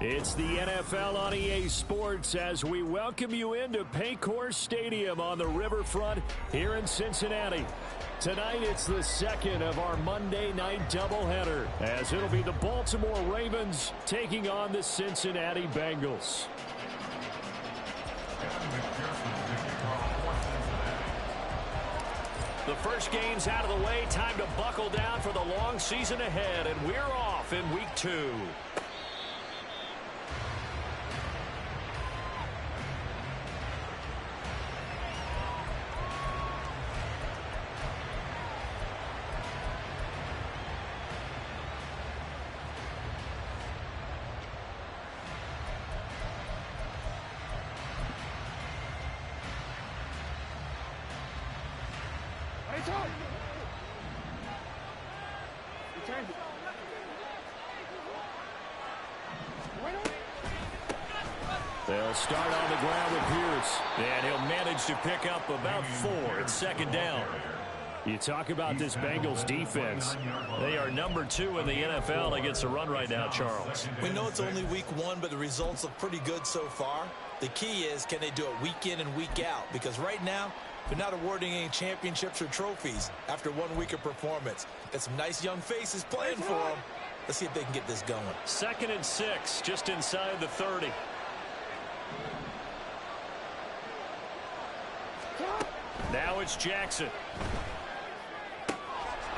It's the NFL on EA Sports as we welcome you into Paycor Stadium on the riverfront here in Cincinnati. Tonight, it's the second of our Monday night doubleheader, as it'll be the Baltimore Ravens taking on the Cincinnati Bengals. The first game's out of the way. Time to buckle down for the long season ahead, and we're off in Week 2. They'll start on the ground with Pierce, and he'll manage to pick up about 4. It's second down. You talk about this Bengals defense. They are number 2 in the NFL against the run right now, Charles. We know it's only week 1, but the results look pretty good so far. The key is, can they do it week in and week out? Because right now, they're not awarding any championships or trophies after 1 week of performance. Got some nice young faces playing for them. Let's see if they can get this going. 2nd and 6, just inside the 30. Now it's Jackson.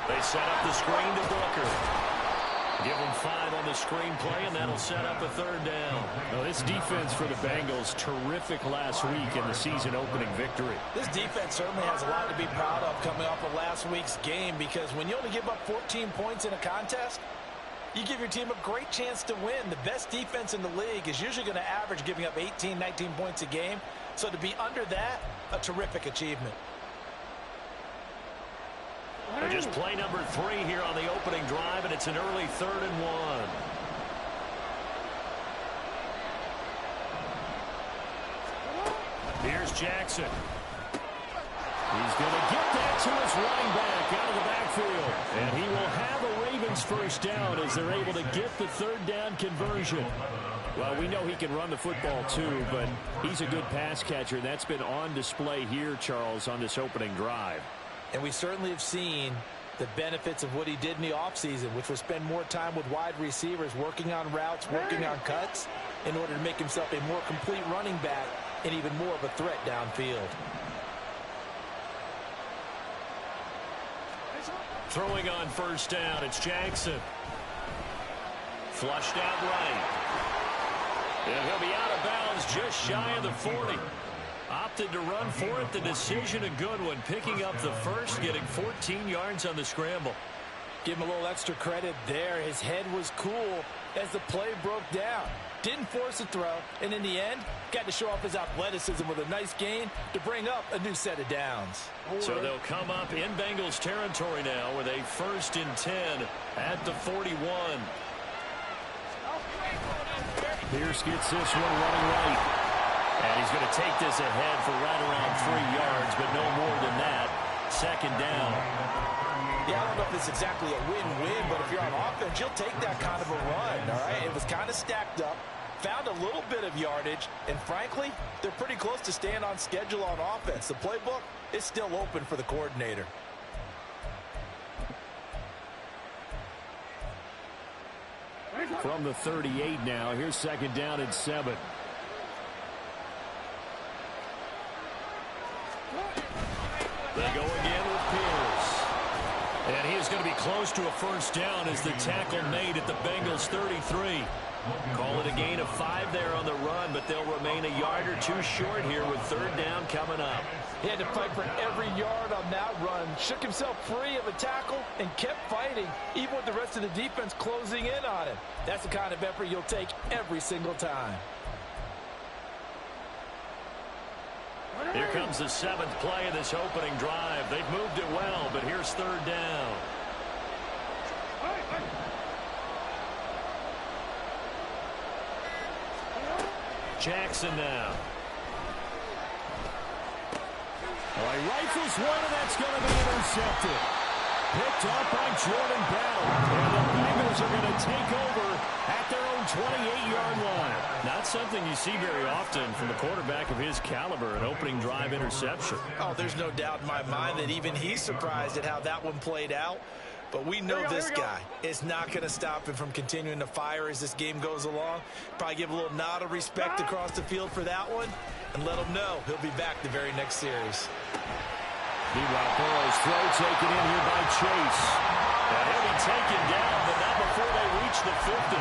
They set up the screen to Booker. Give him 5 on the screen play, and that'll set up a 3rd down. Well, this defense for the Bengals, terrific last week in the season-opening victory. This defense certainly has a lot to be proud of coming off of last week's game, because when you only give up 14 points in a contest, you give your team a great chance to win. The best defense in the league is usually going to average giving up 18, 19 points a game. So to be under that, a terrific achievement. Just play number 3 here on the opening drive, and it's an early 3rd and 1. Here's Jackson. He's going to get that to his running back out of the backfield. And he will have a Ravens first down as they're able to get the 3rd down conversion. Well, we know he can run the football too, but he's a good pass catcher. That's been on display here, Charles, on this opening drive. And we certainly have seen the benefits of what he did in the offseason, which was spend more time with wide receivers, working on routes, working on cuts, in order to make himself a more complete running back and even more of a threat downfield. Throwing on first down, it's Jackson. Flushed out right. And he'll be out of bounds just shy of the 40. Opted to run for it. The decision a good one. Picking up the first, getting 14 yards on the scramble. Give him a little extra credit there. His head was cool as the play broke down. Didn't force a throw, and in the end, got to show off his athleticism with a nice gain to bring up a new set of downs. So they'll come up in Bengals territory now with a 1st and 10 at the 41. Pierce gets this one running right. And he's going to take this ahead for right around 3 yards, but no more than that. 2nd down. Yeah, I don't know if it's exactly a win-win, but if you're on offense, you'll take that kind of a run, all right? It was kind of stacked up, found a little bit of yardage, and frankly, they're pretty close to staying on schedule on offense. The playbook is still open for the coordinator. From the 38 now, here's 2nd down and 7. They go again with Pierce. And he is going to be close to a first down as the tackle made at the Bengals 33. Call it a gain of 5 there on the run, but they'll remain a yard or 2 short here with 3rd down coming up. He had to fight for every yard on that run. Shook himself free of a tackle and kept fighting, even with the rest of the defense closing in on him. That's the kind of effort you'll take every single time. Here comes the 7th play of this opening drive. They've moved it well, but here's 3rd down. Jackson now. Well, he rifles one, and that's going to be intercepted. Picked off by Jordan Battle. And the Bengals are going to take over at their own 28-yard line. Not something you see very often from a quarterback of his caliber, an opening drive interception. Oh, there's no doubt in my mind that even he's surprised at how that one played out. But we know this guy is not going to stop him from continuing to fire as this game goes along. Probably give a little nod of respect across the field for that one and let him know he'll be back the very next series. Meanwhile, Burrow's throw taken in here by Chase. And he'll be taken down, but not before they reach the 50.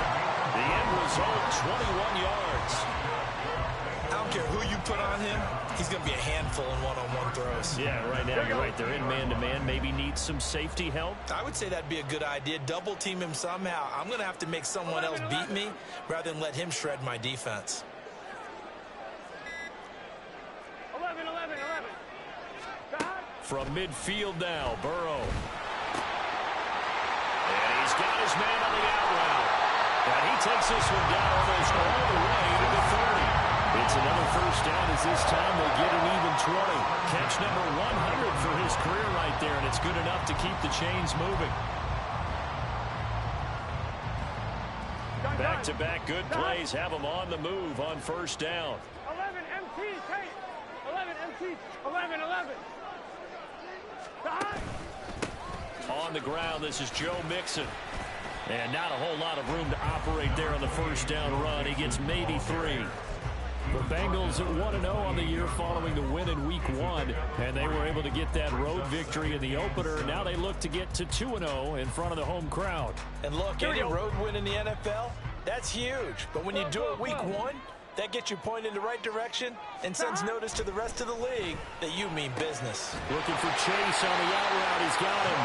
The end result, 21 yards. I don't care who you put on him, he's going to be a handful in one-on-one throws. Yeah, right now you're right. They're in man-to-man. Maybe needs some safety help. I would say that'd be a good idea. Double team him somehow. I'm going to have to make someone else beat me rather than let him shred my defense. 11. From midfield now, Burrow. And he's got his man on the out route. And he takes this one down almost all the way to the 30. It's another first down as this time they get an even 20. Catch number 100 for his career right there, and it's good enough to keep the chains moving. Back-to-back good plays have them on the move on first down. 11 MT, Tate. 11 MT, 11. On the ground, this is Joe Mixon. And not a whole lot of room to operate there on the first down run. He gets maybe 3. The Bengals at 1-0 on the year following the win in Week 1. And they were able to get that road victory in the opener. Now they look to get to 2-0 in front of the home crowd. And look, any road win in the NFL, that's huge. But when you do it Week 1, that gets you pointed in the right direction and sends notice to the rest of the league that you mean business. Looking for Chase on the out route. He's got him.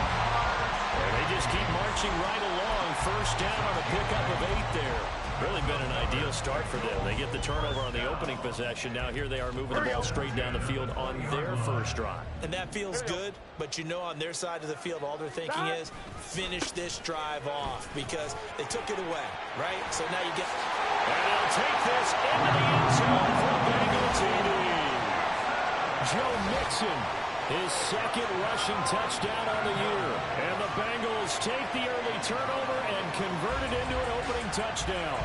And they just keep marching right along. First down on a pickup of 8 there. Really been an ideal start for them. They get the turnover on the opening possession. Now here they are moving the ball straight down the field on their first drive. And that feels good, but you know on their side of the field all they're thinking is finish this drive off because they took it away, right? So now you get... And they'll take this into the end zone for a Bengal TD. Joe Mixon, his second rushing touchdown on the year. And the Bengals take the early turnover and convert it into an opening touchdown.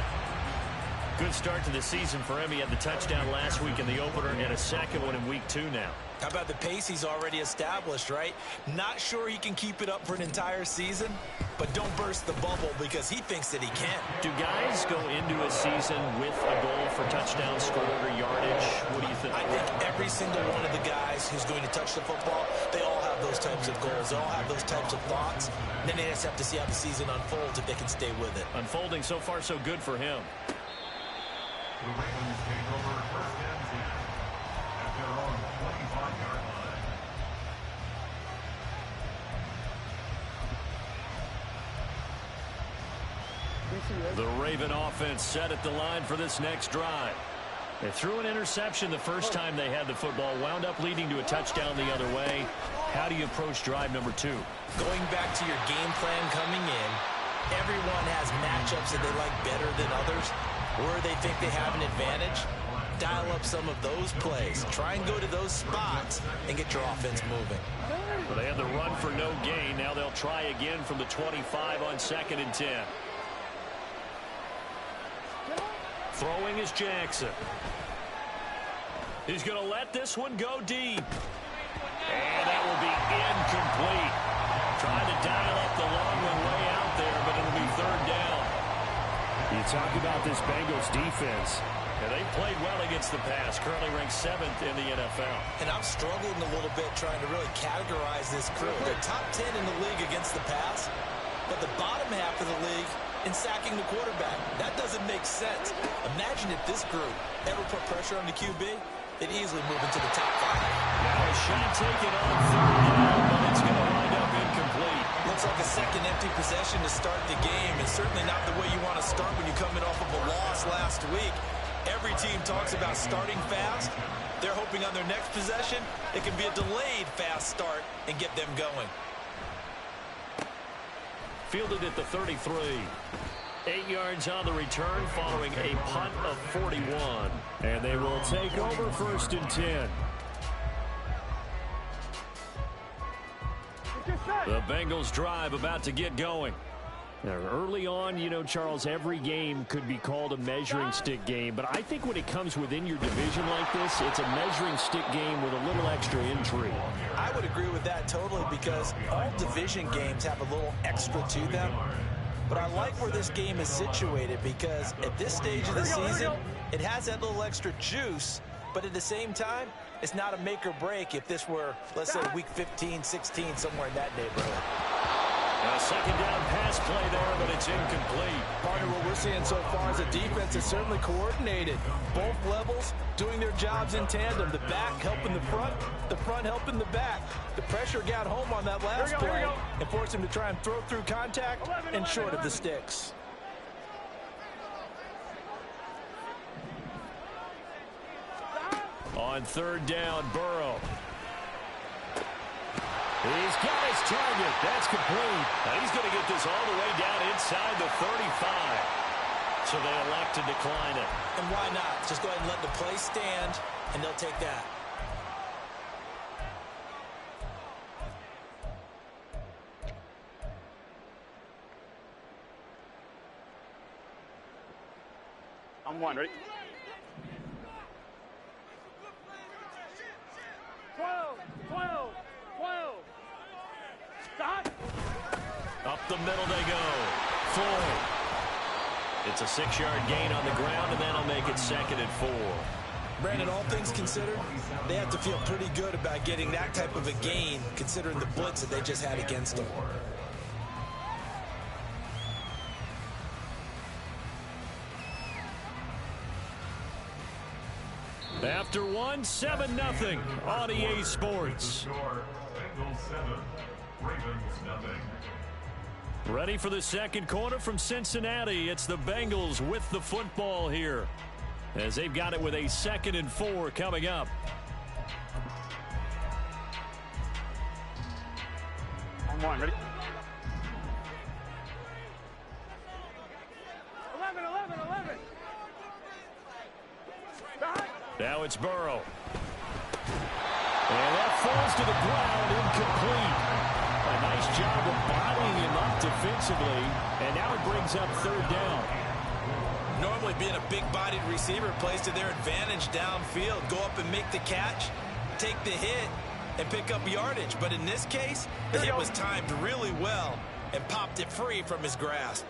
Good start to the season for him. He had the touchdown last week in the opener and a second one in Week 2 now. How about the pace he's already established, right? Not sure he can keep it up for an entire season, but don't burst the bubble because he thinks that he can. Do guys go into a season with a goal for touchdown scored or yardage? What do you think? I think every single one of the guys who's going to touch the football, they all have those types of goals. They all have those types of thoughts. And then they just have to see how the season unfolds if they can stay with it. Unfolding so far so good for him. The Ravens take over first and 10 at their own 25-yard line. The Raven offense set at the line for this next drive. They threw an interception the first time they had the football, wound up leading to a touchdown the other way. How do you approach drive number 2? Going back to your game plan coming in, everyone has matchups that they like better than others, or they think they have an advantage. Dial up some of those plays. Try and go to those spots and get your offense moving. Well, they had the run for no gain. Now they'll try again from the 25 on 2nd and 10. Throwing is Jackson. He's going to let this one go deep. And that will be incomplete. Trying to dial up the long one way out there, but it'll be 3rd down. You talk about this Bengals defense. And they played well against the pass. Currently ranked 7th in the NFL. And I'm struggling a little bit trying to really categorize this crew. They're top 10 in the league against the pass, but the bottom half of the league in sacking the quarterback. That doesn't make sense. Imagine if this group ever put pressure on the QB, they'd easily move into the top 5. Now a shot taken on 3rd down, but it's going to wind up incomplete. Looks like a second empty possession to start the game, and certainly not the way you want to start when you're coming off of a loss last week. Every team talks about starting fast. They're hoping on their next possession, it can be a delayed fast start and get them going. Fielded at the 33. 8 yards on the return following a punt of 41. And they will take over 1st and 10. The Bengals drive about to get going. Now, early on, you know, Charles, every game could be called a measuring stick game, but I think when it comes within your division like this, it's a measuring stick game with a little extra intrigue. I would agree with that totally because all division games have a little extra to them. But I like where this game is situated because at this stage of the season, it has that little extra juice, but at the same time, it's not a make or break if this were, let's say, week 15, 16, somewhere in that neighborhood. A second down pass play there, but it's incomplete. Partner, what we're seeing so far is a defense is certainly coordinated. Both levels doing their jobs in tandem. The back helping the front helping the back. The pressure got home on that last play and forced him to try and throw through contact and short of the sticks. On third down, Burrow. He's got his target. That's complete. Now he's going to get this all the way down inside the 35. So they elect to decline it. And why not? Just go ahead and let the play stand, and they'll take that. I'm one, ready? 12, 12, 12. Stop. Up the middle they go. Floyd. It's a 6-yard gain on the ground, and that'll make it 2nd and 4. Brandon, all things considered, they have to feel pretty good about getting that type of a gain, considering the blitz that they just had against them. After one, 7-0 on EA Sports. Bengals 7, Ravens nothing. Ready for the second quarter from Cincinnati. It's the Bengals with the football here, as they've got it with a 2nd and 4 coming up. I'm one, ready? 11, 11, 11. Stop. Now it's Burrow. And that falls to the ground, incomplete. A nice job of bodying him up defensively, and now it brings up 3rd down. Normally being a big-bodied receiver plays to their advantage downfield. Go up and make the catch, take the hit, and pick up yardage. But in this case, the hit was timed really well and popped it free from his grasp.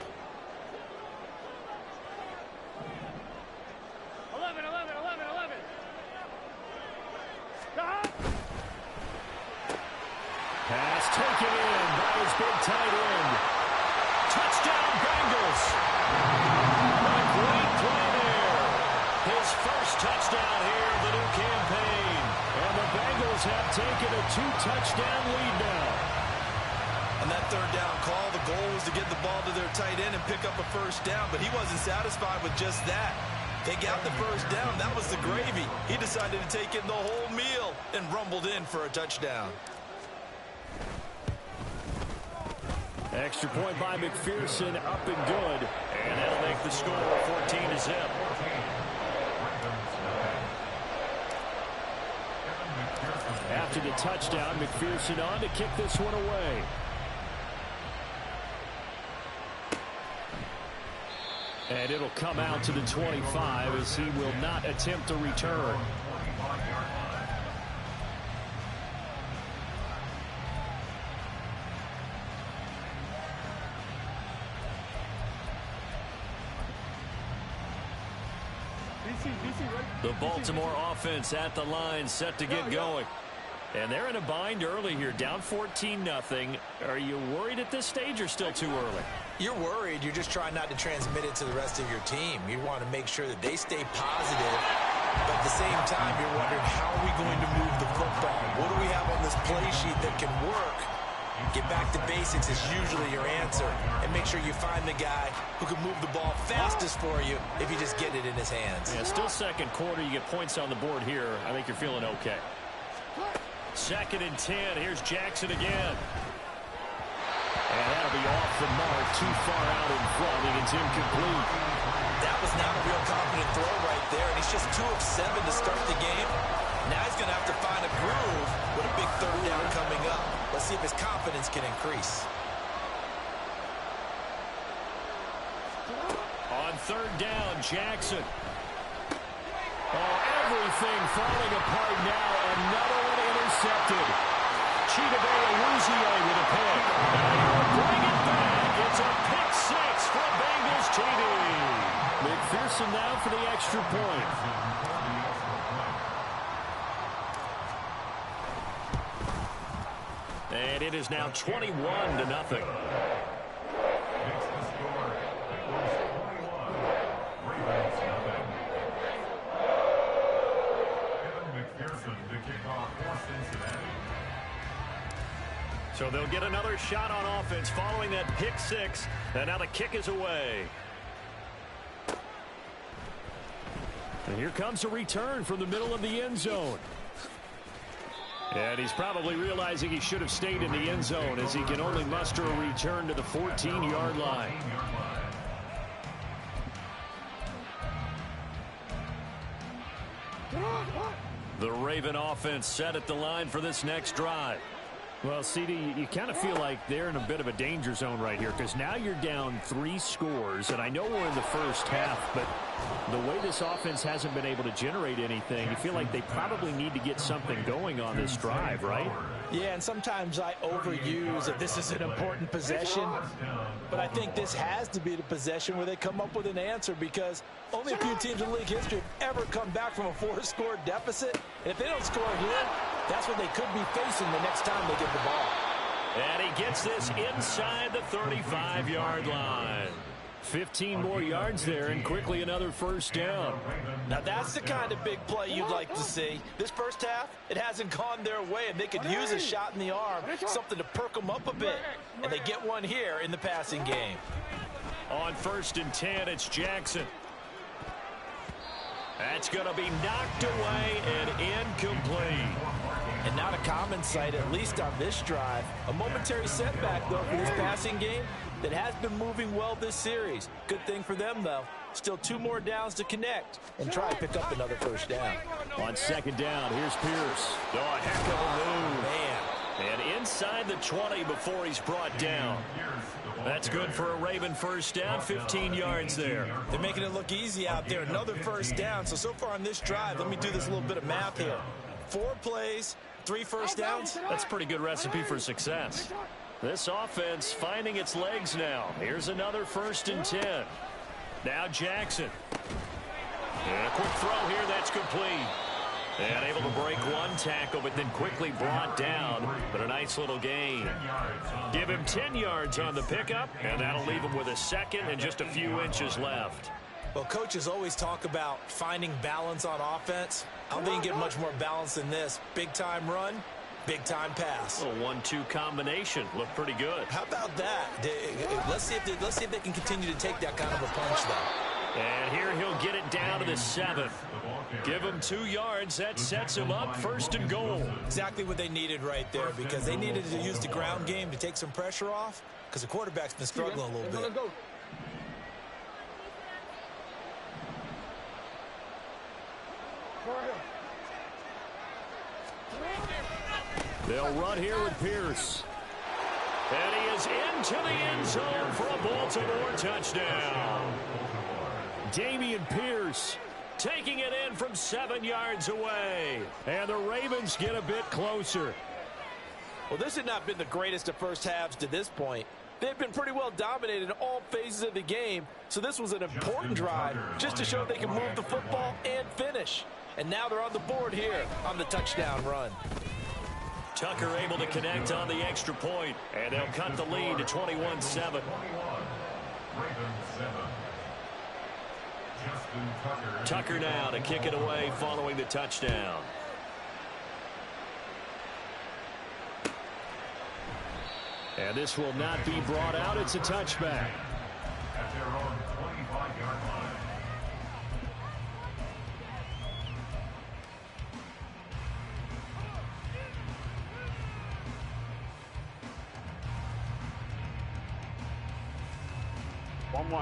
11, 11, 11, 11. Stop. Pass taken in by his big tight end. Touchdown, Bengals. A great play there. His first touchdown here of the new campaign. And the Bengals have taken a 2-touchdown lead now. On that 3rd down call, the goal was to get the ball to their tight end and pick up a 1st down, but he wasn't satisfied with just that. They got the 1st down. That was the gravy. He decided to take in the whole meal and rumbled in for a touchdown. Extra point by McPherson, up and good. And that'll make the score 14-0. After the touchdown, McPherson on to kick this one away. And it'll come out to the 25 as he will not attempt a return. The Baltimore offense at the line, set to get going. And they're in a bind early here, down 14-0. Are you worried at this stage or still too early? You're worried. You're just trying not to transmit it to the rest of your team. You want to make sure that they stay positive. But at the same time, you're wondering, how are we going to move the football? What do we have on this play sheet that can work? Get back to basics is usually your answer. And make sure you find the guy who can move the ball fastest for you if you just get it in his hands. Yeah, still second quarter. You get points on the board here. I think you're feeling okay. 2nd and 10. Here's Jackson again. And that'll be off the mark, too far out in front, and it's incomplete. That was not a real confident throw right there, and he's just 2 of 7 to start the game. Now he's going to have to find a groove with a big 3rd down coming up. Let's see if his confidence can increase. On third down, Jackson. Oh, everything falling apart now. Another one intercepted. Chidobe-Awuzie with a pick. Now he'll bring it back. It's a pick six for Bengals TD. McPherson now for the extra point. And it is now 21-0. So they'll get another shot on offense following that pick six. And now the kick is away. And here comes a return from the middle of the end zone. And he's probably realizing he should have stayed in the end zone as he can only muster a return to the 14-yard line. The Raven offense set at the line for this next drive. Well, CD, you kind of feel like they're in a bit of a danger zone right here because now you're down 3 scores, and I know we're in the first half, but the way this offense hasn't been able to generate anything, you feel like they probably need to get something going on this drive, right? Yeah, and sometimes I overuse that this is an important possession, but I think this has to be the possession where they come up with an answer because only a few teams in league history have ever come back from a 4-score deficit. And if they don't score here, that's what they could be facing the next time they get the ball. And he gets this inside the 35-yard line. 15 more yards there and quickly another first down. Now that's the kind of big play you'd like to see. This first half, it hasn't gone their way, and they could use a shot in the arm, something to perk them up a bit. And they get one here in the passing game. On 1st and 10, it's Jackson. That's going to be knocked away and incomplete. And not a common sight, at least on this drive. A momentary setback, though, for this passing game that has been moving well this series. Good thing for them, though. Still 2 more downs to connect and try to pick up another first down. On 2nd down, here's Pierce. Oh, a heck of a move. Man. And inside the 20 before he's brought down. That's good for a Raven first down, 15 yards there. They're making it look easy out there. Another first down. So far on this drive, let me do this little bit of math here. 4 plays, 3 first downs. That's a pretty good recipe for success. This offense finding its legs now. Here's another 1st and 10. Now Jackson. And a quick throw here, that's complete. And able to break one tackle, but then quickly brought down. But a nice little gain. Give him 10 yards on the pickup, and that'll leave him with a second and just a few inches left. Well, coaches always talk about finding balance on offense. I don't think you can get much more balance than this. Big-time run, big-time pass. A 1-2 combination. Looked pretty good. How about that? Let's see if they can continue to take that kind of a punch, though. And here he'll get it down to the 7. Give him 2 yards. That sets him up 1st and goal. Exactly what they needed right there because they needed to use the ground game to take some pressure off because the quarterback's been struggling a little bit. They'll run here with Pierce. And he is into the end zone for a Baltimore touchdown. Damian Pierce taking it in from 7 yards away. And the Ravens get a bit closer. Well, this had not been the greatest of first halves to this point. They've been pretty well dominated in all phases of the game, so this was an important drive just to show they can move the football and finish. And now they're on the board here on the touchdown run. Tucker able to connect on the extra point, and they'll cut the lead to 21-7. Tucker now to kick it away following the touchdown. And this will not be brought out. It's a touchback. At their own 25-yard line.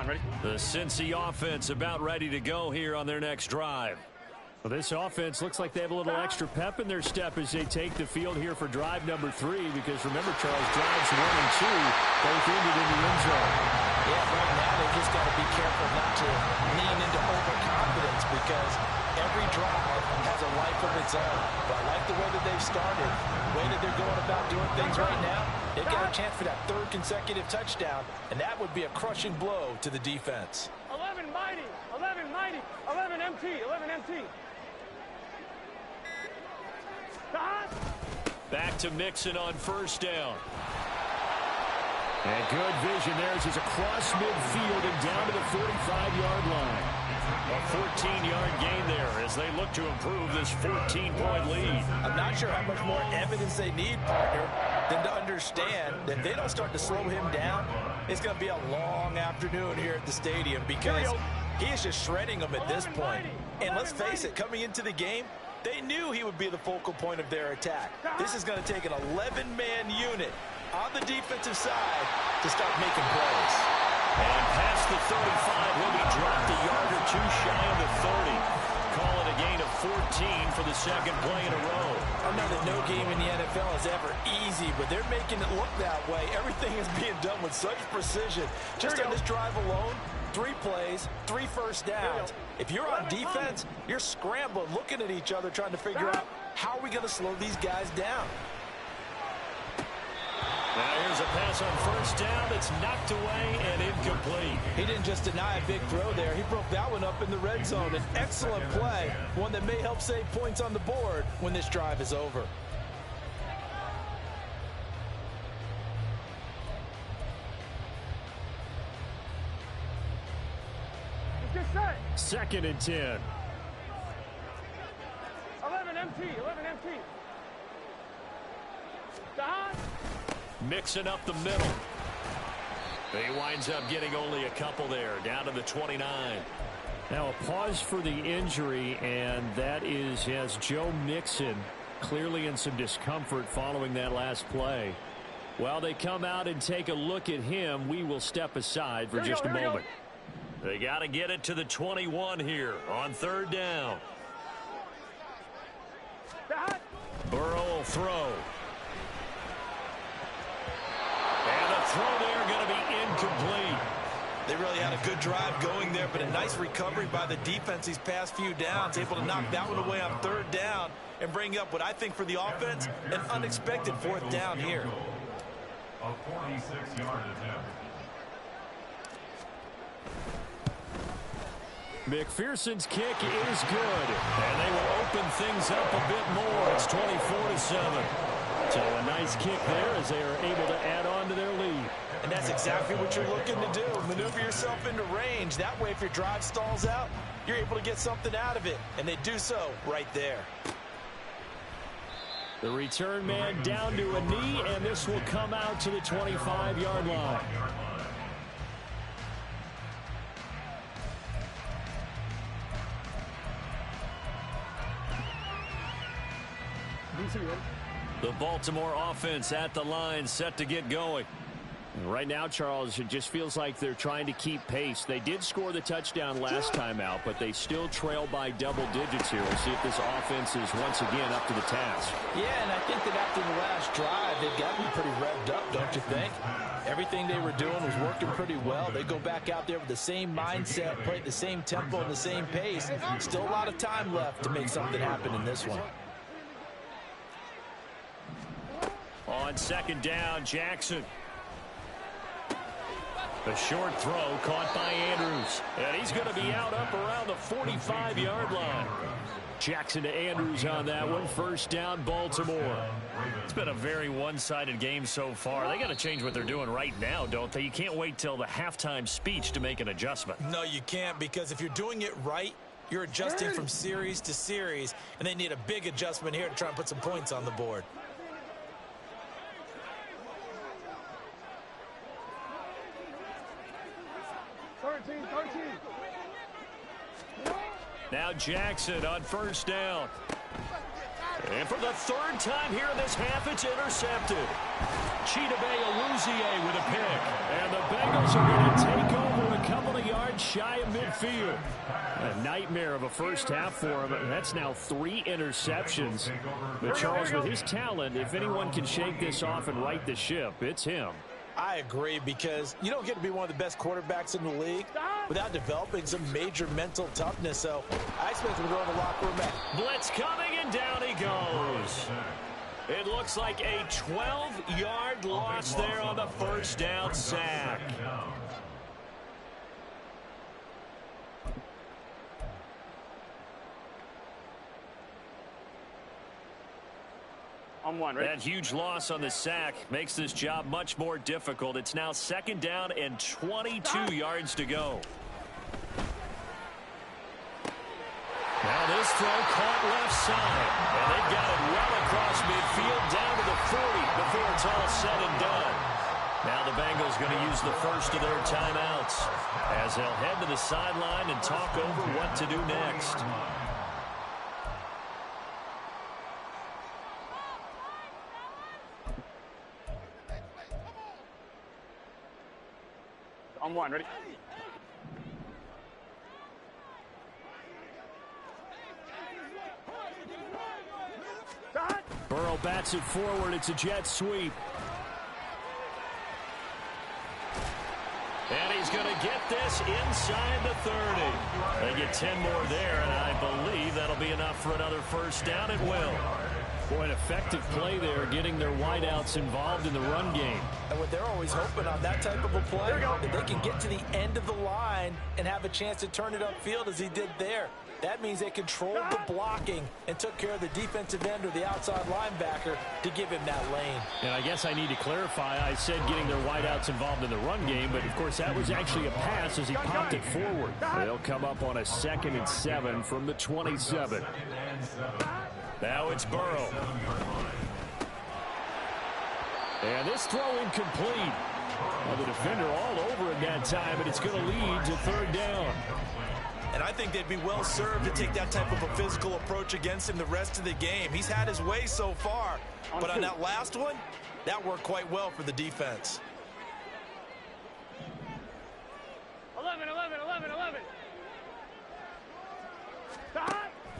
Ready? The Cincy offense about ready to go here on their next drive. Well, this offense looks like they have a little extra pep in their step as they take the field here for drive number 3, because remember, Charles, drives 1 and 2 both ended in the end zone. Yeah, right now they just got to be careful not to lean into overconfidence, because every drive has a life of its own. But I like the way that they've started, the way that they're going about doing things right now. They've got a chance for that 3rd consecutive touchdown, and that would be a crushing blow to the defense. 11 mighty, 11 mighty, 11 MT, 11 MT. Back to Mixon on 1st down. And good vision there as he's across midfield and down to the 45-yard line. A 14-yard gain there as they look to improve this 14-point lead. I'm not sure how much more evidence they need, partner, than to understand that if they don't start to slow him down, it's going to be a long afternoon here at the stadium, because he is just shredding them at this point. And let's face it, coming into the game, they knew he would be the focal point of their attack. This is going to take an 11-man unit on the defensive side to start making plays. And past the 35, he'll be dropped a yard or 2 shy of the 30. Call it a gain of 14 for the 2nd play in a row. I know that no game in the NFL is ever easy, but they're making it look that way. Everything is being done with such precision. Just on this drive alone, 3 plays, 3 first downs. If you're on defense, you're scrambling, looking at each other, trying to figure out how are we going to slow these guys down. Now here's a pass on 1st down that's knocked away and incomplete. He didn't just deny a big throw there. He broke that one up in the red zone. An excellent play, one that may help save points on the board when this drive is over. It's just 2nd and 10. 11 MT, 11 MT. Down. Mixing up the middle. He winds up getting only a couple there, down to the 29. Now a pause for the injury, and that is as Joe Mixon clearly in some discomfort following that last play. While they come out and take a look at him, we will step aside for just a moment. They got to get it to the 21 here on 3rd down. Burrow will throw. And the throw there going to be incomplete. They really had a good drive going there, but a nice recovery by the defense these past few downs, able to knock that one away on 3rd down and bring up what I think for the offense, an unexpected 4th down here. A 46-yard attempt. McPherson's kick is good, and they will open things up a bit more. It's 24-7. So a nice kick there as they are able to add on to their lead. And that's exactly what you're looking to do. Maneuver yourself into range. That way, if your drive stalls out, you're able to get something out of it. And they do so right there. The return man down to a knee, and this will come out to the 25-yard line. The Baltimore offense at the line, set to get going. Right now, Charles, it just feels like they're trying to keep pace. They did score the touchdown last time out, but they still trail by double digits here. We'll see if this offense is once again up to the task. Yeah, and I think that after the last drive, they've got to be pretty revved up, don't you think? Everything they were doing was working pretty well. They go back out there with the same mindset, play at the same tempo and the same pace. Still a lot of time left to make something happen in this one. On 2nd down, Jackson. A short throw caught by Andrews. And he's going to be out up around the 45-yard line. Jackson to Andrews on that one. 1st down, Baltimore. It's been a very one-sided game so far. They got to change what they're doing right now, don't they? You can't wait till the halftime speech to make an adjustment. No, you can't, because if you're doing it right, you're adjusting from series to series, and they need a big adjustment here to try and put some points on the board. Now Jackson on 1st down. And for the 3rd time here in this half, it's intercepted. Cheetah Bay will lose Uzier with a pick. And the Bengals are going to take over a couple of yards shy of midfield. A nightmare of a first half for him. That's now 3 interceptions. But Charles, with his talent, if anyone can shake this off and right the ship, it's him. I agree, because you don't get to be one of the best quarterbacks in the league without developing some major mental toughness. So I expect him to go in the locker room back. Blitz coming, and down he goes. It looks like a 12-yard loss there on the first down sack. On one, right? That huge loss on the sack makes this job much more difficult. It's now 2nd down and 22 yards to go. Now this throw caught left side. And they've got it well across midfield down to the 40 before it's all said and done. Now the Bengals going to use the first of their timeouts as they'll head to the sideline and talk over what to do next. On one, ready? Burrow bats it forward. It's a jet sweep. And he's going to get this inside the 30. They get 10 more there, and I believe that'll be enough for another first down. It will. Boy, an effective play there, getting their wideouts involved in the run game. And what they're always hoping on that type of a play, if they can get to the end of the line and have a chance to turn it upfield as he did there. That means they controlled the blocking and took care of the defensive end or the outside linebacker to give him that lane. And I guess I need to clarify, I said getting their wideouts involved in the run game, but of course that was actually a pass as he popped it forward. They'll come up on a 2nd and 7 from the 27. Now it's Burrow. And this throw incomplete. Well, the defender all over it that time, and it's going to lead to 3rd down. And I think they'd be well served to take that type of a physical approach against him the rest of the game. He's had his way so far, but on that last one, that worked quite well for the defense. 11.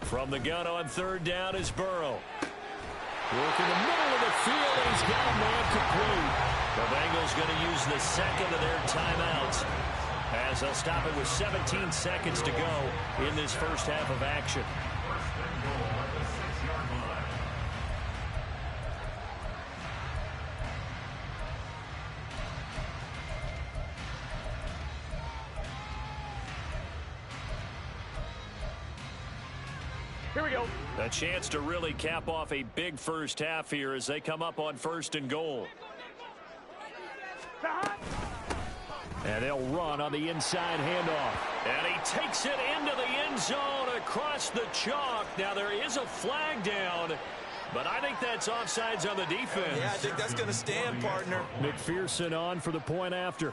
From the gun on 3rd down is Burrow. Work in the middle of the field, and he's got a man complete. The Bengals going to use the 2nd of their timeouts as they'll stop it with 17 seconds to go in this first half of action. Here we go. A chance to really cap off a big first half here as they come up on 1st and goal. And they'll run on the inside handoff. And he takes it into the end zone across the chalk. Now there is a flag down, but I think that's offsides on the defense. Yeah, I think that's going to stand, partner. McPherson on for the point after.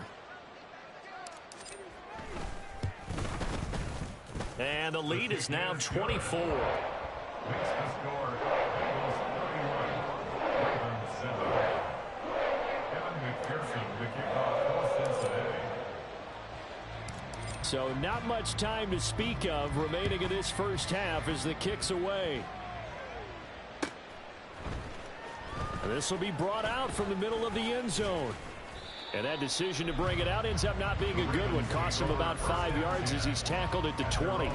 And the lead is now 24. So not much time to speak of remaining in this first half as the kick's away. And this will be brought out from the middle of the end zone. And that decision to bring it out ends up not being a good one. Costs him about 5 yards as he's tackled at the 20.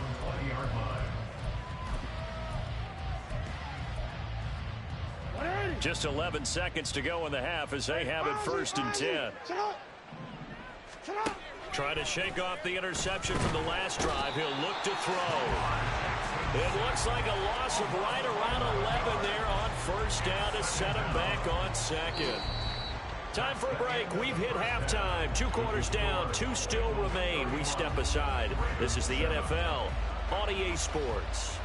Just 11 seconds to go in the half as they have it 1st and 10. Trying to shake off the interception from the last drive. He'll look to throw. It looks like a loss of right around 11 there on 1st down to set him back on 2nd. Time for a break. We've hit halftime. 2 quarters down. 2 still remain. We step aside. This is the NFL on EA Sports.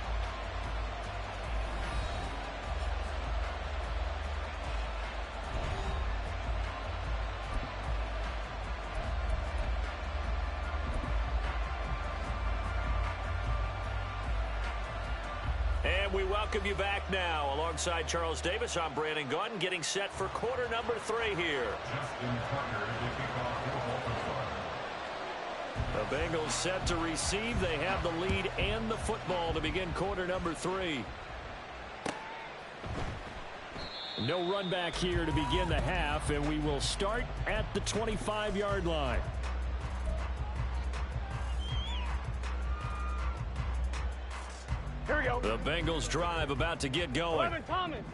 And we welcome you back now. Alongside Charles Davis, I'm Brandon Gaudin, getting set for quarter number 3 here. The Bengals set to receive. They have the lead and the football to begin quarter number 3. No run back here to begin the half, and we will start at the 25-yard line. Here we go. The Bengals drive about to get going. 11, Thomas.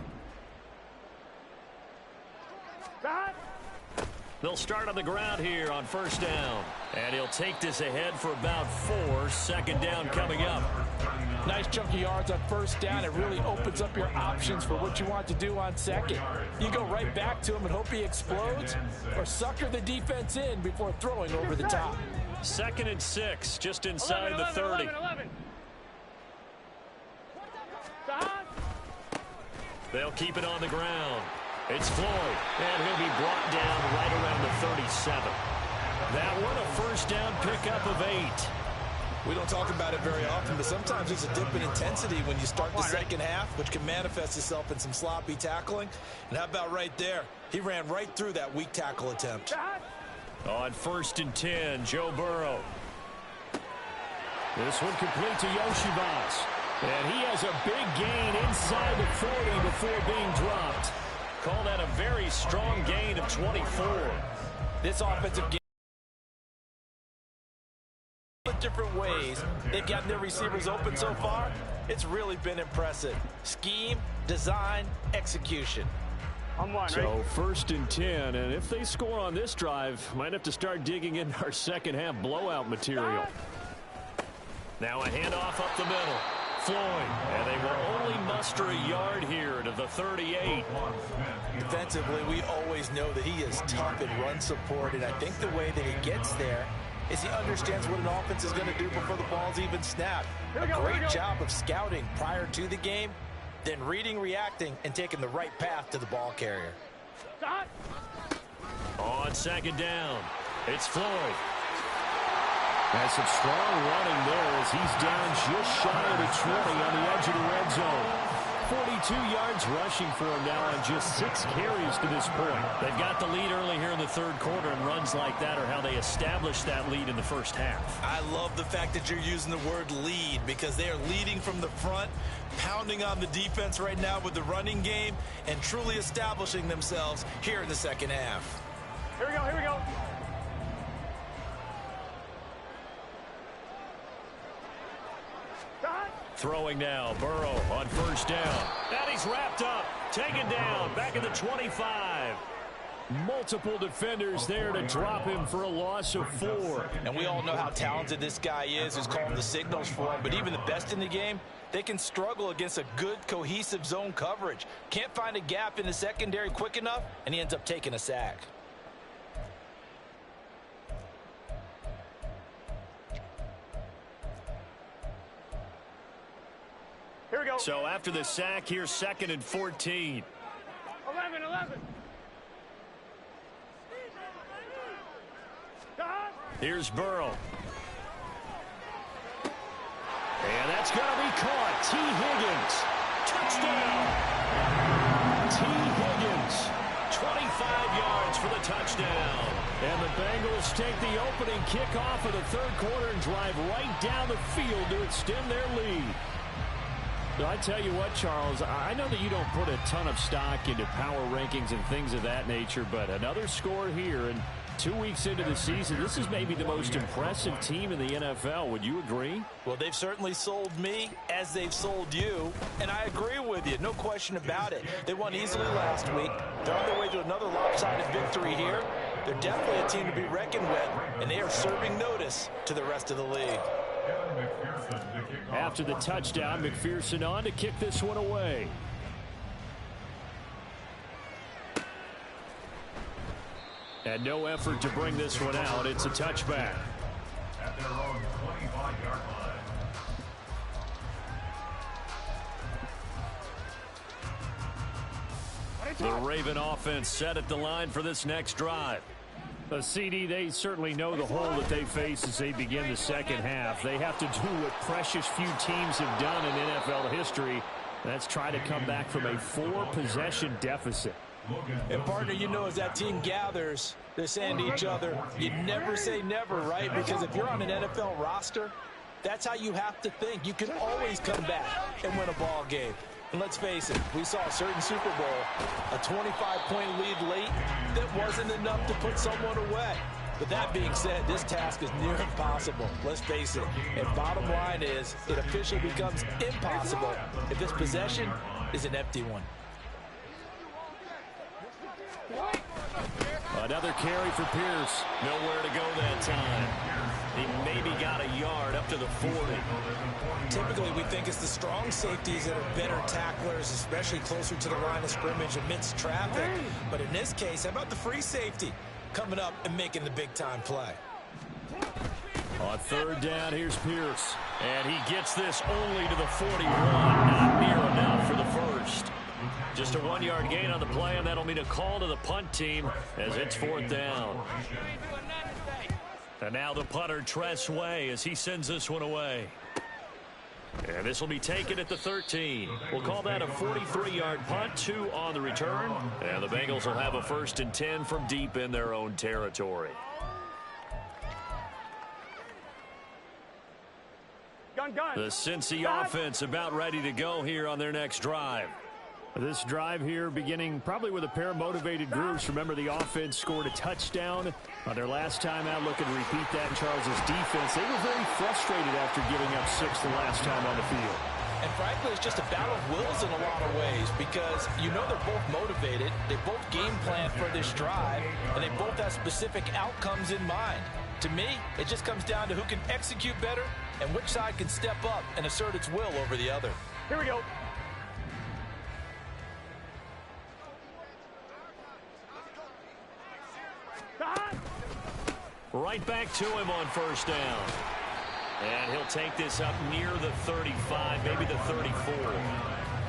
Back. They'll start on the ground here on first down. And he'll take this ahead for about 4. Second down coming up. Nice chunk of yards on first down. It really opens up your options for what you want to do on second. You go right back to him and hope he explodes, or sucker the defense in before throwing over the top. 2nd and 6, just inside 11, the 30. 11. They'll keep it on the ground. It's Floyd, and he'll be brought down right around the 37. That one a first down pickup of 8. We don't talk about it very often, but sometimes there's a dip in intensity when you start the second half, which can manifest itself in some sloppy tackling. And how about right there? He ran right through that weak tackle attempt. On 1st and 10, Joe Burrow. This one complete to Yoshibas. And he has a big gain inside the 40 before being dropped. Call that a very strong gain of 24. This offensive game, different ways they've gotten their receivers open so far. It's really been impressive. Scheme, design, execution. I'm one, so right? 1st and 10, and if they score on this drive, might have to start digging in our second half blowout material. Now a handoff up the middle. Floyd, and they will only muster a yard here to the 38. Defensively, we always know that he is tough in run support, and I think the way that he gets there is he understands what an offense is going to do before the ball's even snapped. A great job of scouting prior to the game, then reading, reacting, and taking the right path to the ball carrier. On 2nd down, it's Floyd. Has some strong running there as he's down just shy of the 20 on the edge of the red zone. 42 yards rushing for him now on just 6 carries to this point. They've got the lead early here in the 3rd quarter, and runs like that are how they established that lead in the first half. I love the fact that you're using the word lead, because they are leading from the front, pounding on the defense right now with the running game, and truly establishing themselves here in the second half. Here we go, here we go. Throwing now, Burrow on first down. And he's wrapped up, taken down, back at the 25. Multiple defenders there to drop him for a loss of 4. And we all know how talented this guy is, who's calling the signals for him. But even the best in the game, they can struggle against a good, cohesive zone coverage. Can't find a gap in the secondary quick enough, and he ends up taking a sack. Here we go. So after the sack, here's 2nd and 14. 11. Here's Burrow. And that's going to be caught. T. Higgins. Touchdown. T. Higgins. 25 yards for the touchdown. And the Bengals take the opening kickoff of the 3rd quarter and drive right down the field to extend their lead. So I tell you what, Charles, I know that you don't put a ton of stock into power rankings and things of that nature, but another score here, and 2 weeks into the season, this is maybe the most impressive team in the NFL. Would you agree? Well, they've certainly sold me as they've sold you, and I agree with you, no question about it. They won easily last week. They're on their way to another lopsided victory here. They're definitely a team to be reckoned with, and they are serving notice to the rest of the league. After the touchdown, McPherson on to kick this one away. And no effort to bring this one out. It's a touchback. At their own 25-yard line. The Raven offense set at the line for this next drive. CD, they certainly know the hole that they face as they begin the second half. They have to do what precious few teams have done in NFL history, Let's try to come back from a 4-possession deficit. And, partner, you know, as that team gathers, they're saying to each other, you never say never, right? Because if you're on an NFL roster, that's how you have to think. You can always come back and win a ball game. And let's face it, we saw a certain Super Bowl, a 25-point lead late that wasn't enough to put someone away. But that being said, this task is near impossible. Let's face it. And bottom line is, it officially becomes impossible if this possession is an empty one. Another carry for Pierce. Nowhere to go that time. He maybe got a yard up to the 40. Typically, we think it's the strong safeties that are better tacklers, especially closer to the line of scrimmage amidst traffic. But in this case, how about the free safety coming up and making the big-time play? On third down, here's Pierce. And he gets this only to the 41. Not near enough for the first. Just a 1-yard gain on the play, and that'll mean a call to the punt team as it's fourth down. And now the punter, Tress Way, as he sends this one away. And this will be taken at the 13. We'll call that a 43-yard punt, 2 on the return. And the Bengals will have a 1st and 10 from deep in their own territory. The Cincy offense about ready to go here on their next drive. This drive here beginning probably with a pair of motivated groups. Remember, the offense scored a touchdown on their last time out. Looking to repeat that in Charles' defense. They were very frustrated after giving up 6 the last time on the field. And frankly, it's just a battle of wills in a lot of ways because you know they're both motivated. They both game plan for this drive, and they both have specific outcomes in mind. To me, it just comes down to who can execute better and which side can step up and assert its will over the other. Here we go. Right back to him on first down. And he'll take this up near the 35, maybe the 34.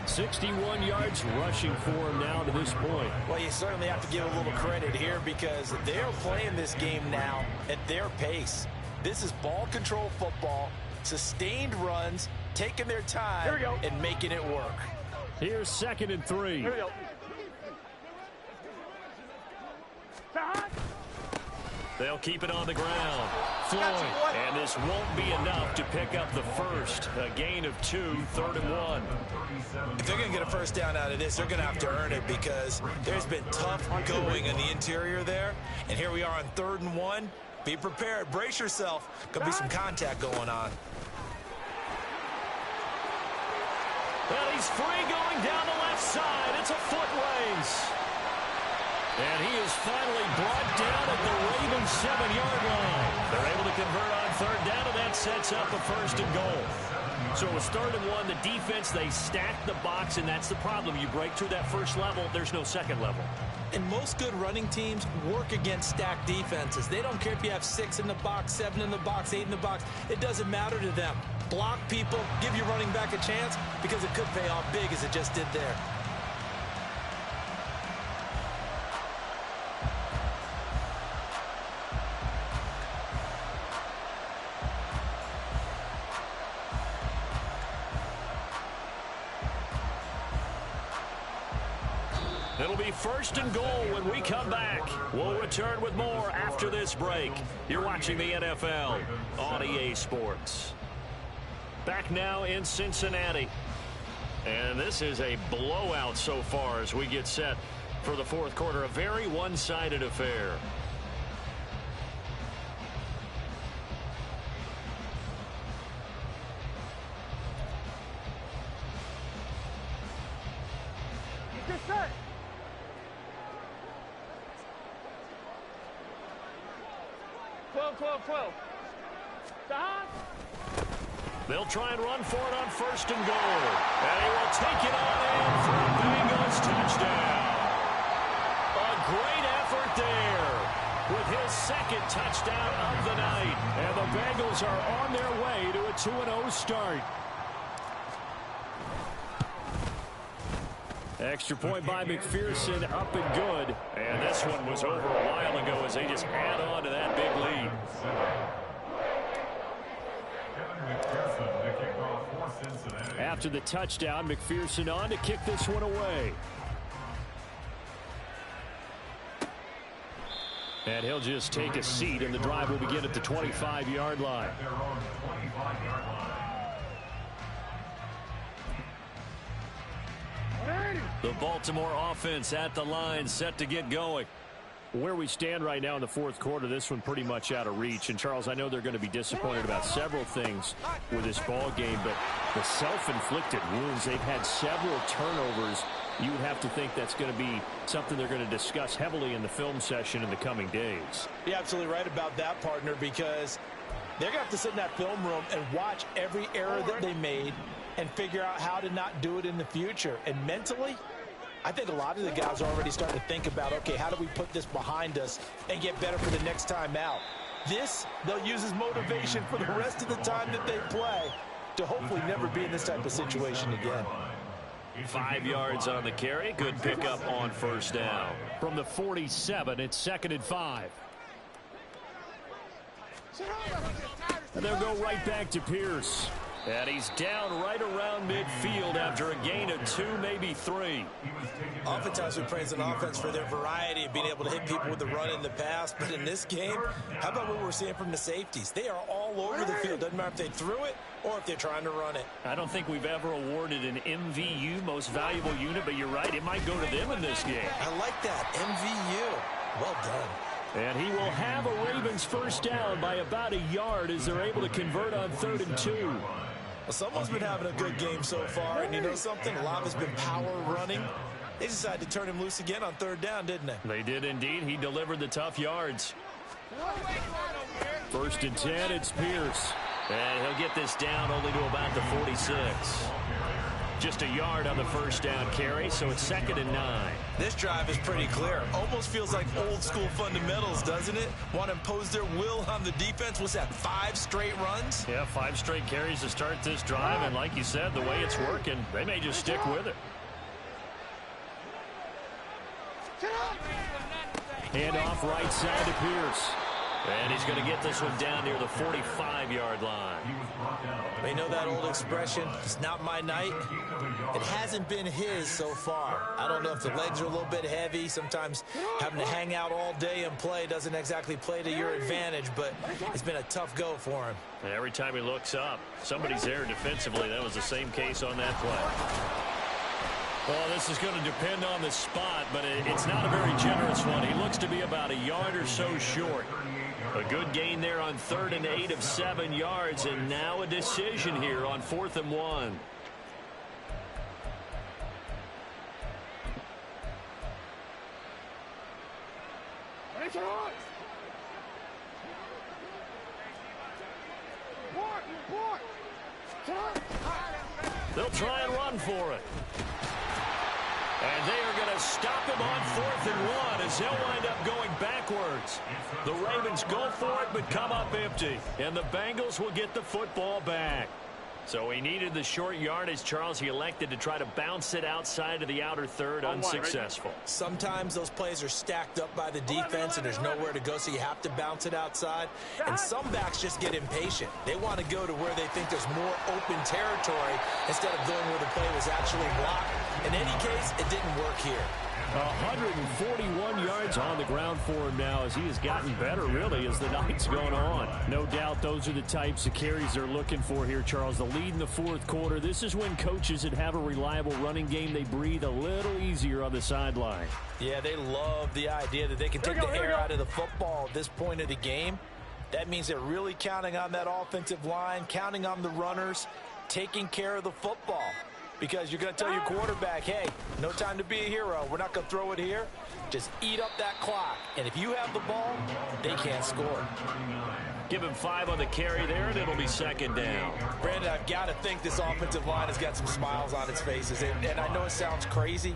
61 yards rushing for him now to this point. Well, you certainly have to give a little credit here because they're playing this game now at their pace. This is ball control football, sustained runs, taking their time and making it work. Here's 2nd and 3. Here we go. They'll keep it on the ground. Flowing. And this won't be enough to pick up the first. A gain of 2, 3rd and 1. If they're going to get a first down out of this, they're going to have to earn it because there's been tough going in the interior there. And here we are on 3rd and 1. Be prepared. Brace yourself. Going to be some contact going on. Well, he's free going down the left side. It's a foot race. And he is finally brought down at the Ravens 7-yard line. They're able to convert on 3rd down, and that sets up a 1st and goal. So it was 3rd and 1. The defense, they stacked the box, and that's the problem. You break through that first level, there's no second level. And most good running teams work against stacked defenses. They don't care if you have 6 in the box, 7 in the box, 8 in the box. It doesn't matter to them. Block people, give your running back a chance because it could pay off big as it just did there. It'll be 1st and goal when we come back. We'll return with more after this break. You're watching the NFL on EA Sports. Back now in Cincinnati. And this is a blowout so far as we get set for the 4th quarter. A very one-sided affair. Yes, sir. They'll try and run for it on 1st and goal. And he will take it on in for a Bengals touchdown. A great effort there with his 2nd touchdown of the night. And the Bengals are on their way to a 2-0 start. Extra point by McPherson, up and good. And this one was over a while ago as they just add on to that big lead. McPherson to kick off for Cincinnati. After the touchdown, McPherson on to kick this one away. And he'll just take a seat, and the drive will begin at the 25-yard line. At their own 25-yard line. The Baltimore offense at the line, set to get going. Where we stand right now in the fourth quarter, this one pretty much out of reach. And, Charles, I know they're going to be disappointed about several things with this ball game, but the self-inflicted wounds, they've had several turnovers. You would have to think that's going to be something they're going to discuss heavily in the film session in the coming days. You're absolutely right about that, partner, because they're going to have to sit in that film room and watch every error that they made and figure out how to not do it in the future. And mentally, I think a lot of the guys are already starting to think about, okay, how do we put this behind us and get better for the next time out? This, they'll use as motivation for the rest of the time that they play to hopefully never be in this type of situation again. 5 yards on the carry. Good pickup on first down. From the 47, it's 2nd and 5. And they'll go right back to Pierce. And he's down right around midfield after a gain of 2, maybe 3. Oftentimes we praise an offense for their variety of being able to hit people with the run in the pass. But in this game, how about what we're seeing from the safeties? They are all over the field. Doesn't matter if they threw it or if they're trying to run it. I don't think we've ever awarded an MVU, most valuable unit, but you're right, it might go to them in this game. I like that, MVU. Well done. And he will have a Ravens first down by about a yard as they're able to convert on 3rd and 2. Well, someone's been having a good game so far, and you know something? A lot of it's been power running. They decided to turn him loose again on 3rd down, didn't they? They did indeed. He delivered the tough yards. 1st and 10, it's Pierce. And he'll get this down only to about the 46. Just a yard on the first down carry, so it's 2nd and 9. This drive is pretty clear. Almost feels like old school fundamentals, doesn't it? Want to impose their will on the defense. What's that, 5 straight runs? Yeah, 5 straight carries to start this drive, and like you said, the way it's working, they may just stick with it. Hand off right side to Pierce. And he's going to get this one down near the 45-yard line. They know that old expression, it's not my night. It hasn't been his so far. I don't know if the legs are a little bit heavy. Sometimes having to hang out all day and play doesn't exactly play to your advantage, but it's been a tough go for him. And every time he looks up, somebody's there defensively. That was the same case on that play. Well, this is going to depend on the spot, but it's not a very generous one. He looks to be about a yard or so short. A good gain there on 3rd and 8 of 7 yards, and now a decision here on 4th and 1. They'll try and run for it. And they are going to stop him on 4th and 1 as he'll wind up going backwards. The Ravens go for it but come up empty. And the Bengals will get the football back. So he needed the short yardage, Charles. He elected to try to bounce it outside of the outer third, unsuccessful. Sometimes those plays are stacked up by the defense and there's nowhere to go, so you have to bounce it outside. And some backs just get impatient. They want to go to where they think there's more open territory instead of going where the play was actually blocked. In any case, it didn't work here. 141 yards on the ground for him now as he has gotten better, really, as the night's going on. No doubt those are the types of carries they're looking for here, Charles. The lead in the fourth quarter. This is when coaches that have a reliable running game, they breathe a little easier on the sideline. Yeah, they love the idea that they can take the air out of the football at this point of the game. That means they're really counting on that offensive line, counting on the runners, taking care of the football. Because you're going to tell your quarterback, hey, no time to be a hero. We're not going to throw it here. Just eat up that clock. And if you have the ball, they can't score. Give him 5 on the carry there, and it'll be second down. Brandon, I've got to think this offensive line has got some smiles on its faces. And I know it sounds crazy,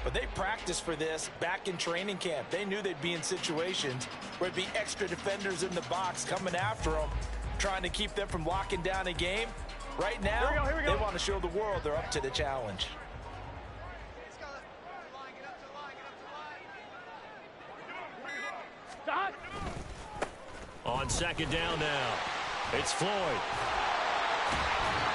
but they practiced for this back in training camp. They knew they'd be in situations where there'd be extra defenders in the box coming after them, trying to keep them from locking down a game. Right now, here we go. They want to show the world they're up to the challenge. Stop. On second down now, it's Floyd.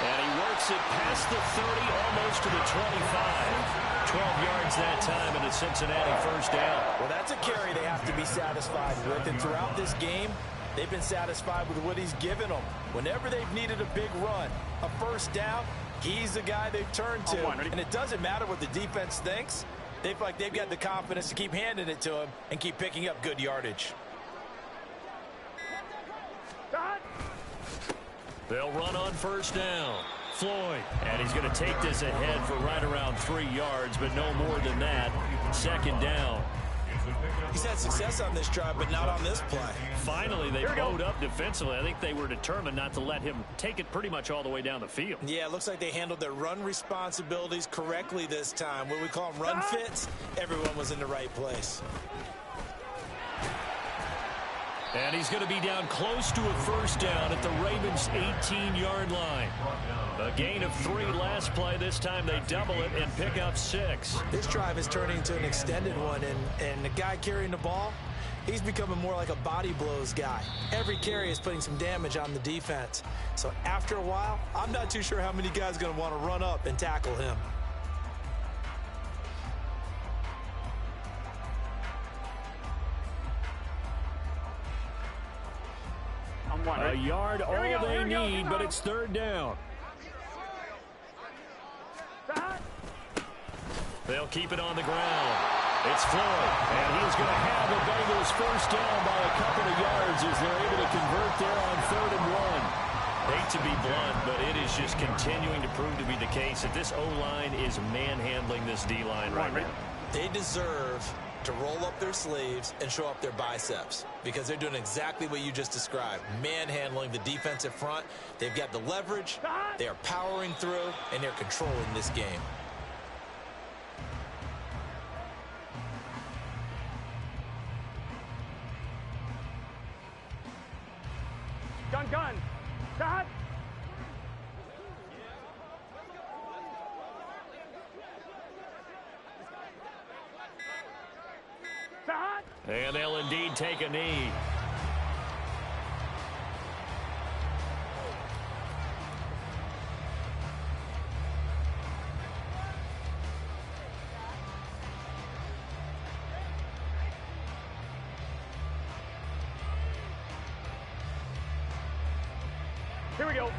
And he works it past the 30, almost to the 25. 12 yards that time, and a Cincinnati first down. Well, that's a carry they have to be satisfied with. And throughout this game, they've been satisfied with what he's given them. Whenever they've needed a big run, a first down, he's the guy they've turned to. And it doesn't matter what the defense thinks. They feel like they've got the confidence to keep handing it to him and keep picking up good yardage. They'll run on first down. Floyd, and he's going to take this ahead for right around 3 yards, but no more than that. Second down. He's had success on this drive, but not on this play. Finally, they bowed up defensively. I think they were determined not to let him take it pretty much all the way down the field. Yeah, it looks like they handled their run responsibilities correctly this time. What we call them run fits, everyone was in the right place. And he's going to be down close to a first down at the Ravens' 18-yard line. A gain of 3 last play. This time they double it and pick up 6. This drive is turning into an extended one, and the guy carrying the ball, he's becoming more like a body blows guy. Every carry is putting some damage on the defense. So after a while, I'm not too sure how many guys are going to want to run up and tackle him. A yard all they need, but it's third down. They'll keep it on the ground. It's Floyd, and he's going to have the Bengals first down by a couple of yards as they're able to convert there on 3rd and 1. Hate to be blunt, but it is just continuing to prove to be the case that this O-line is manhandling this D-line right now. They deserve to roll up their sleeves and show up their biceps because they're doing exactly what you just described, manhandling the defensive front. They've got the leverage, they are powering through, and they're controlling this game. Gun. Start. And they'll indeed take a knee. Here we go.